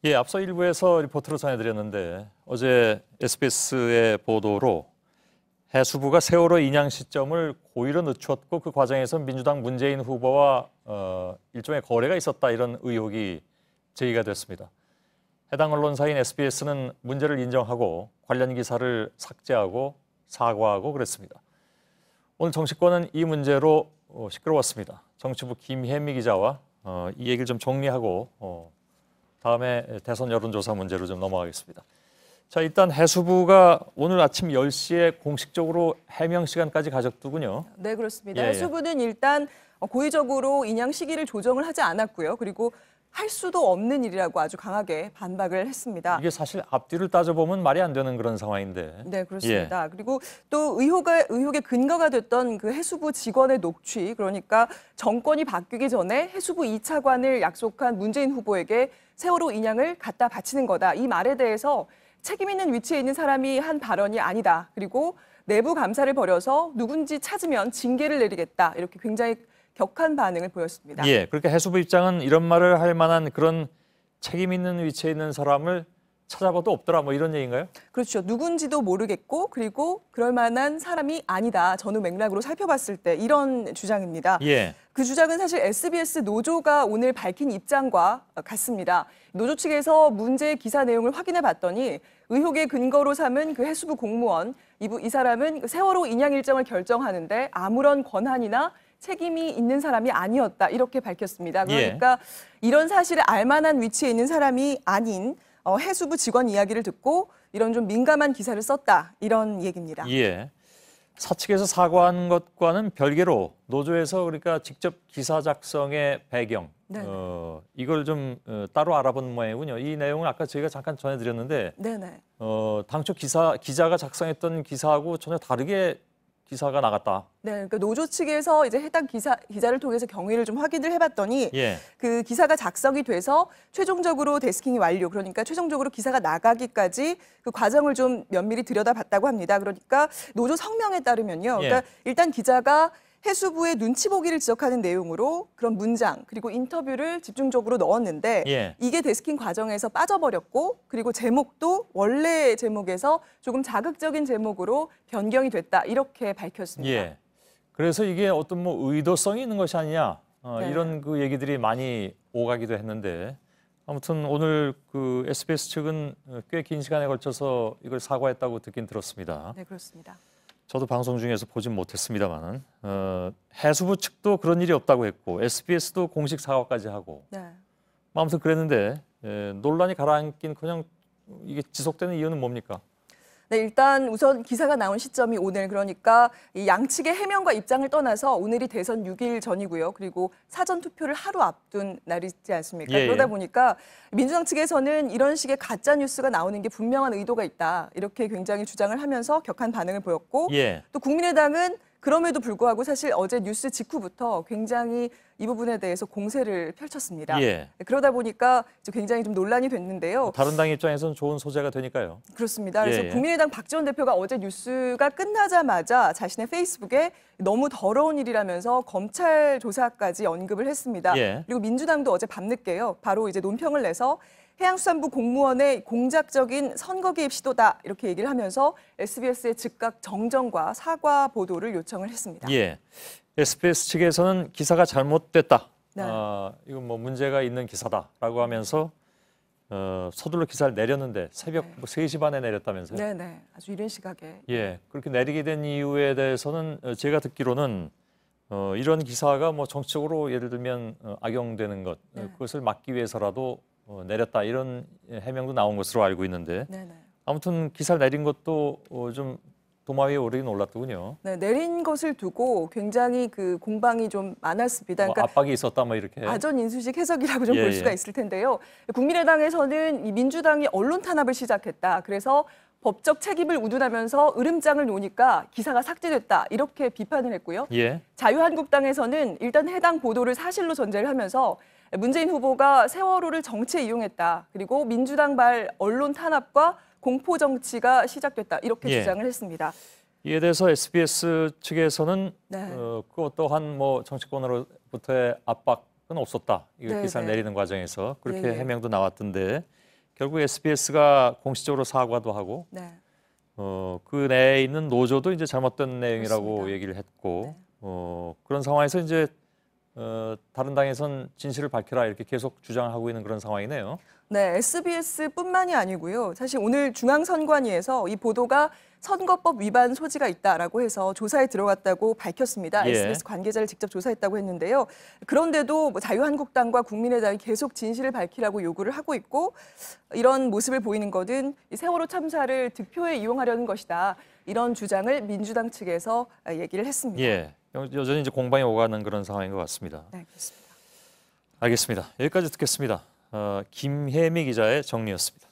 예, 앞서 일부에서 리포트로 전해드렸는데 어제 SBS의 보도로 해수부가 세월호 인양 시점을 고의로 늦췄고 그 과정에서 민주당 문재인 후보와 일종의 거래가 있었다 이런 의혹이 제기가 됐습니다. 해당 언론사인 SBS는 문제를 인정하고 관련 기사를 삭제하고 사과하고 그랬습니다. 오늘 정치권은 이 문제로 시끄러웠습니다. 정치부 김혜미 기자와 이 얘기를 좀 정리하고 다음에 대선 여론조사 문제로 좀 넘어가겠습니다. 자, 일단 해수부가 오늘 아침 10시에 공식적으로 해명 시간까지 가졌더군요. 네, 그렇습니다. 예, 해수부는 일단 고의적으로 인양 시기를 조정을 하지 않았고요. 그리고 할 수도 없는 일이라고 아주 강하게 반박을 했습니다. 이게 사실 앞뒤를 따져보면 말이 안 되는 그런 상황인데. 네, 그렇습니다. 그리고 또 의혹의 근거가 됐던 그 해수부 직원의 녹취, 그러니까 정권이 바뀌기 전에 해수부 2차관을 약속한 문재인 후보에게 세월호 인양을 갖다 바치는 거다. 이 말에 대해서 책임 있는 위치에 있는 사람이 한 발언이 아니다. 그리고 내부 감사를 벌여서 누군지 찾으면 징계를 내리겠다. 이렇게 굉장히 격한 반응을 보였습니다. 예, 그렇게 해수부 입장은 이런 말을 할 만한 그런 책임 있는 위치에 있는 사람을 찾아봐도 없더라 뭐 이런 얘기인가요? 그렇죠. 누군지도 모르겠고 그리고 그럴 만한 사람이 아니다. 전후 맥락으로 살펴봤을 때 이런 주장입니다. 예. 그 주장은 사실 SBS 노조가 오늘 밝힌 입장과 같습니다. 노조 측에서 문제의 기사 내용을 확인해 봤더니 의혹의 근거로 삼은 그 해수부 공무원 이 사람은 세월호 인양 일정을 결정하는데 아무런 권한이나 책임이 있는 사람이 아니었다 이렇게 밝혔습니다. 그러니까 이런 사실을 알만한 위치에 있는 사람이 아닌 해수부 직원 이야기를 듣고 이런 좀 민감한 기사를 썼다 이런 얘기입니다. 예. 사측에서 사과한 것과는 별개로 노조에서 그러니까 직접 기사 작성의 배경 이걸 좀 따로 알아본 모양이군요. 이 내용을 아까 저희가 잠깐 전해드렸는데 당초 기자가 작성했던 기사하고 전혀 다르게 기사가 나갔다. 네, 그러니까 노조 측에서 이제 해당 기자를 통해서 경위를 좀 확인을 해봤더니 그 기사가 작성이 돼서 최종적으로 데스킹이 완료, 그러니까 최종적으로 기사가 나가기까지 그 과정을 좀 면밀히 들여다봤다고 합니다. 그러니까 노조 성명에 따르면요, 그러니까 일단 기자가 해수부의 눈치 보기를 지적하는 내용으로 그런 문장 그리고 인터뷰를 집중적으로 넣었는데 이게 데스킹 과정에서 빠져버렸고 그리고 제목도 원래 제목에서 조금 자극적인 제목으로 변경이 됐다 이렇게 밝혔습니다. 예. 그래서 이게 어떤 뭐 의도성이 있는 것이 아니냐 이런 그 얘기들이 많이 오가기도 했는데 아무튼 오늘 그 SBS 측은 꽤 긴 시간에 걸쳐서 이걸 사과했다고 듣긴 들었습니다. 네, 그렇습니다. 저도 방송 중에서 보진 못했습니다만 해수부 측도 그런 일이 없다고 했고 SBS도 공식 사과까지 하고 아무튼 그랬는데 논란이 가라앉긴커녕 이게 지속되는 이유는 뭡니까? 네, 일단 우선 기사가 나온 시점이 오늘 그러니까 이 양측의 해명과 입장을 떠나서 오늘이 대선 6일 전이고요. 그리고 사전 투표를 하루 앞둔 날이지 않습니까? 그러다 보니까 민주당 측에서는 이런 식의 가짜 뉴스가 나오는 게 분명한 의도가 있다. 이렇게 굉장히 주장을 하면서 격한 반응을 보였고 또 국민의당은 그럼에도 불구하고 사실 어제 뉴스 직후부터 굉장히 이 부분에 대해서 공세를 펼쳤습니다. 그러다 보니까 굉장히 좀 논란이 됐는데요. 다른 당 입장에서는 좋은 소재가 되니까요. 그렇습니다. 그래서 국민의당 박지원 대표가 어제 뉴스가 끝나자마자 자신의 페이스북에 너무 더러운 일이라면서 검찰 조사까지 언급을 했습니다. 그리고 민주당도 어제 밤늦게요. 바로 이제 논평을 내서 해양수산부 공무원의 공작적인 선거 개입 시도다 이렇게 얘기를 하면서 SBS의 즉각 정정과 사과 보도를 요청을 했습니다. SBS 측에서는 기사가 잘못됐다. 이건 뭐 문제가 있는 기사다라고 하면서 서둘러 기사를 내렸는데 새벽 3시 반에 내렸다면서요? 네, 아주 이른 시각에. 그렇게 내리게 된 이유에 대해서는 제가 듣기로는 이런 기사가 뭐 정치적으로 예를 들면 악용되는 것 그것을 막기 위해서라도 내렸다 이런 해명도 나온 것으로 알고 있는데 아무튼 기사를 내린 것도 좀 도마 위에 오르긴 올랐더군요. 네, 내린 것을 두고 굉장히 그 공방이 좀 많았습니다. 그러니까 압박이 있었다 뭐 이렇게. 아전 인수식 해석이라고 좀 볼 수가 있을 텐데요. 국민의당에서는 이 민주당이 언론 탄압을 시작했다. 그래서 법적 책임을 우둔하면서 으름장을 놓으니까 기사가 삭제됐다. 이렇게 비판을 했고요. 자유한국당에서는 일단 해당 보도를 사실로 전제를 하면서 문재인 후보가 세월호를 정치에 이용했다. 그리고 민주당발 언론 탄압과 공포 정치가 시작됐다. 이렇게 주장을 했습니다. 이에 대해서 SBS 측에서는 그 어떠한 뭐 정치권으로부터의 압박은 없었다. 이 기사를 내리는 과정에서 그렇게 해명도 나왔던데 결국 SBS가 공식적으로 사과도 하고 네. 그 내에 있는 노조도 이제 잘못된 내용이라고 그렇습니다. 얘기를 했고 네. 그런 상황에서 이제 다른 당에선 진실을 밝혀라 이렇게 계속 주장하고 있는 그런 상황이네요. 네, SBS뿐만이 아니고요. 사실 오늘 중앙선관위에서 이 보도가 선거법 위반 소지가 있다라고 해서 조사에 들어갔다고 밝혔습니다. 예. SBS 관계자를 직접 조사했다고 했는데요. 그런데도 뭐 자유한국당과 국민의당이 계속 진실을 밝히라고 요구를 하고 있고 이런 모습을 보이는 것은 이 세월호 참사를 득표에 이용하려는 것이다. 이런 주장을 민주당 측에서 얘기를 했습니다. 예, 여전히 이제 공방이 오가는 그런 상황인 것 같습니다. 네, 그렇습니다. 알겠습니다. 여기까지 듣겠습니다. 김혜미 기자의 정리였습니다.